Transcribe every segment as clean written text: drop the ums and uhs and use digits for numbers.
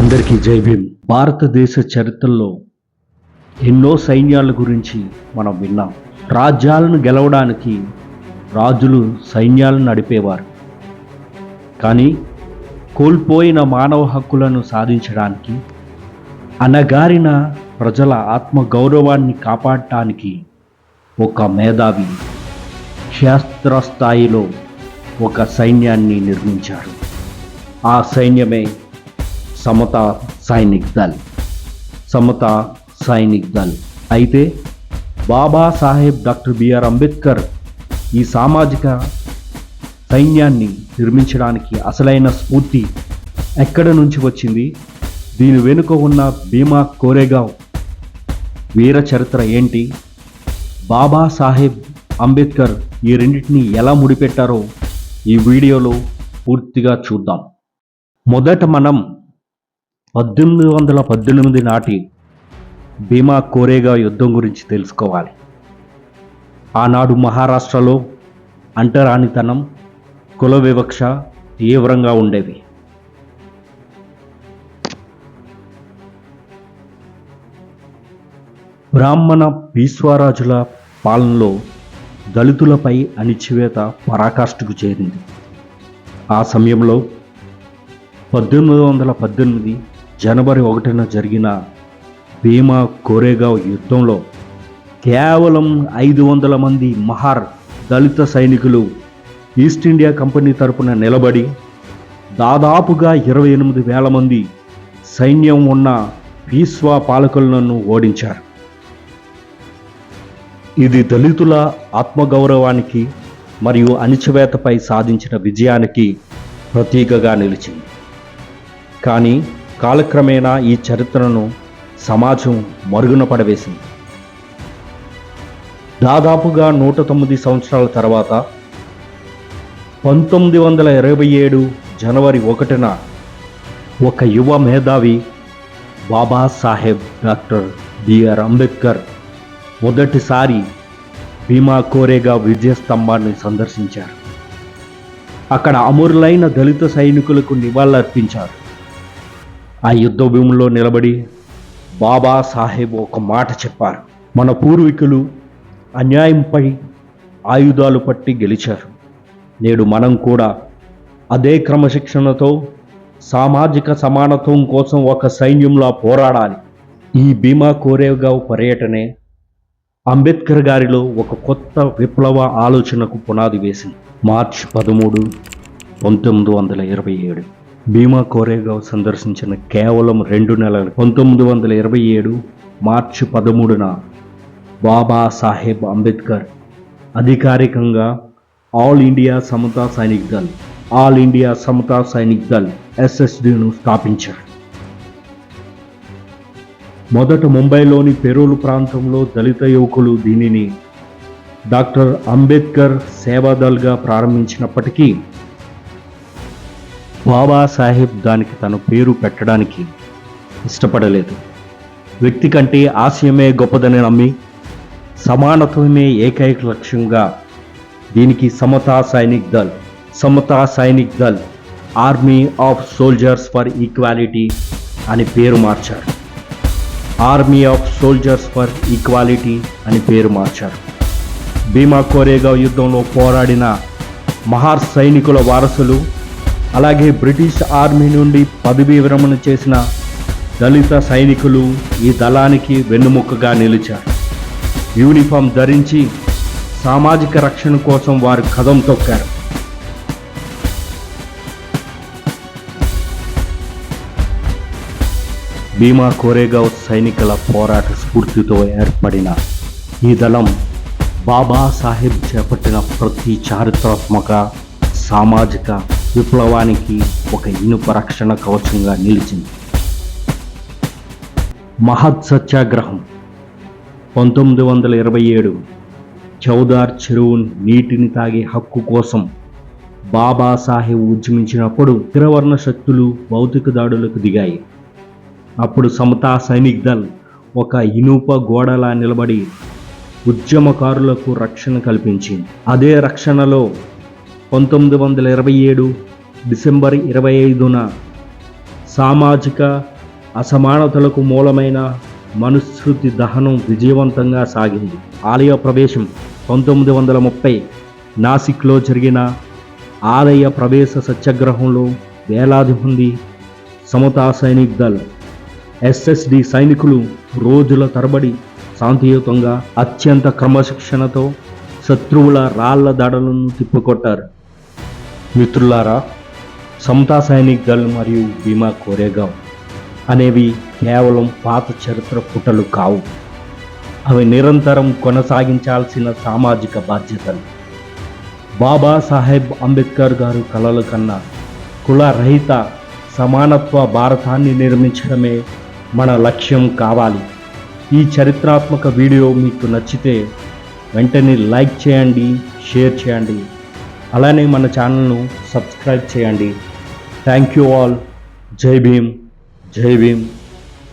అందరికీ జై భీమ్. భారతదేశ చరిత్రలో ఎన్నో సైన్యాల గురించి మనం విన్నాం. రాజ్యాలను గెలవడానికి రాజులు సైన్యాలను నడిపేవారు. కానీ కోల్పోయిన మానవ హక్కులను సాధించడానికి, అణగారిన ప్రజల ఆత్మగౌరవాన్ని కాపాడటానికి ఒక మేధావి క్షేత్రస్థాయిలో ఒక సైన్యాన్ని నిర్మించారు. ఆ సైన్యమే సమతా సైనిక్ దళ్. అయితే బాబాసాహెబ్ డాక్టర్ బిఆర్ అంబేద్కర్ ఈ సామాజిక సైన్యాన్ని నిర్మించడానికి అసలైన స్ఫూర్తి ఎక్కడి నుంచి వచ్చింది? దీని వెనుక ఉన్న భీమా కోరేగావ్ వీర చరిత్ర ఏంటి? బాబాసాహెబ్ అంబేద్కర్ ఈ రెండింటిని ఎలా ముడిపెట్టారో ఈ వీడియోలో పూర్తిగా చూద్దాం. మొదట మనం 1818 నాటి భీమా కోరేగావ్ యుద్ధం గురించి తెలుసుకోవాలి. ఆనాడు మహారాష్ట్రలో అంటరానితనం, కుల వివక్ష తీవ్రంగా ఉండేవి. బ్రాహ్మణ పీష్వారాజుల పాలనలో దళితులపై అణిచివేత పరాకాష్ఠకు చేరింది. ఆ సమయంలో 1818 జనవరి 1న జరిగిన భీమా కోరేగావ్ యుద్ధంలో కేవలం 500 మంది మహార్ దళిత సైనికులు ఈస్ట్ ఇండియా కంపెనీ తరపున నిలబడి దాదాపుగా 28,000 మంది సైన్యం ఉన్న పీష్వా పాలకులను ఓడించారు. ఇది దళితుల ఆత్మగౌరవానికి మరియు అణిచివేతపై సాధించిన విజయానికి ప్రతీకగా నిలిచింది. కానీ కాలక్రమేణా ఈ చరిత్రను సమాజం మరుగున పడవేసింది. దాదాపుగా 109 సంవత్సరాల తర్వాత 1927 జనవరి 1న ఒక యువ మేధావి బాబాసాహెబ్ డాక్టర్ బిఆర్ అంబేద్కర్ మొదటిసారి భీమా కోరేగావ్ విజయ స్తంభాన్ని సందర్శించారు. అక్కడ అమరులైన దళిత సైనికులకు నివాళులర్పించారు. ఆ యుద్ధ భూమిలో నిలబడి బాబాసాహెబ్ ఒక మాట చెప్పారు: మన పూర్వీకులు అన్యాయంపై ఆయుధాలు పట్టి గెలిచారు. నేడు మనం కూడా అదే క్రమశిక్షణతో సామాజిక సమానత్వం కోసం ఒక సైన్యంలా పోరాడాలి. ఈ భీమా కోరేగావ్ పర్యటనే అంబేద్కర్ గారిలో ఒక కొత్త విప్లవ ఆలోచనకు పునాది వేసింది. మార్చి 13, 1927 భీమా కోరేగావ్ సందర్శించిన కేవలం 2 నెలలు 1927 మార్చి 13న బాబాసాహెబ్ అంబేద్కర్ అధికారికంగా ఆల్ ఇండియా సమతా సైనిక్ దళ్ SSDను స్థాపించారు. మొదట ముంబైలోని పెరోలు ప్రాంతంలో దళిత యువకులు దీనిని డాక్టర్ అంబేద్కర్ సేవాదల్గా ప్రారంభించినప్పటికీ బాబాసాహెబ్ దానికి తన పేరు పెట్టడానికి ఇష్టపడలేదు. వ్యక్తి కంటే ఆశయమే గొప్పదని నమ్మి సమానత్వమే ఏకైక లక్ష్యంగా దీనికి Samata Sainik Dal army of soldiers for equality అని పేరు మార్చారు. భీమా కోరేగావ్ యుద్ధంలో పోరాడిన మహార్ సైనికుల వారసులు, అలాగే బ్రిటిష్ ఆర్మీ నుండి పదవీ విరమణ చేసిన దళిత సైనికులు ఈ దళానికి వెన్నుముకగా నిలిచారు. యూనిఫామ్ ధరించి సామాజిక రక్షణ కోసం వారు కదం తొక్కారు. భీమా కోరేగావ్ సైనికుల పోరాట స్ఫూర్తితో ఏర్పడిన ఈ దళం బాబాసాహెబ్ చేపట్టిన ప్రతి చారిత్రాత్మక సామాజిక విప్లవానికి ఒక ఇనుప రక్షణ కవచంగా నిలిచింది. మహత్ సత్యాగ్రహం 1927 చౌదార్ చెరువు నీటిని తాగే హక్కు కోసం బాబాసాహెబ్ ఉద్యమించినప్పుడు అగ్రవర్ణ శక్తులు భౌతిక దాడులకు దిగాయి. అప్పుడు సమతా సైనిక్ దళ్ ఒక ఇనుప గోడలా నిలబడి ఉద్యమకారులకు రక్షణ కల్పించింది. అదే రక్షణలో 1927 డిసెంబర్ 25న సామాజిక అసమానతలకు మూలమైన మనుస్మృతి దహనం విజయవంతంగా సాగింది. ఆలయ ప్రవేశం 1930 నాసిక్లో జరిగిన ఆలయ ప్రవేశ సత్యాగ్రహంలో వేలాది మంది సమతా సైనిక్ దళ్ ఎస్ఎస్డి సైనికులు రోజుల తరబడి శాంతియుతంగా అత్యంత క్రమశిక్షణతో శత్రువుల రాళ్ల దాడులను తిప్పికొట్టారు. మిత్రులారా, సమతా సైనిక్ దళ్ మరియు భీమా కోరేగావ్ అనేవి కేవలం పాత చరిత్ర పుటలు కావు. అవి నిరంతరం కొనసాగించాల్సిన సామాజిక బాధ్యతలు. బాబాసాహెబ్ అంబేద్కర్ గారు కలలు కన్న కులరహిత సమానత్వ భారతాన్ని నిర్మించడమే మన లక్ష్యం కావాలి. ఈ చరిత్రాత్మక వీడియో మీకు నచ్చితే వెంటనే లైక్ చేయండి, షేర్ చేయండి, అలానే మన ఛానల్ను సబ్స్క్రైబ్ చేయండి. Thank you all. జై భీమ్, జై భీమ్,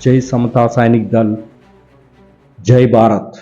జై సమతా సైనిక్ దళ్, జై భారత్.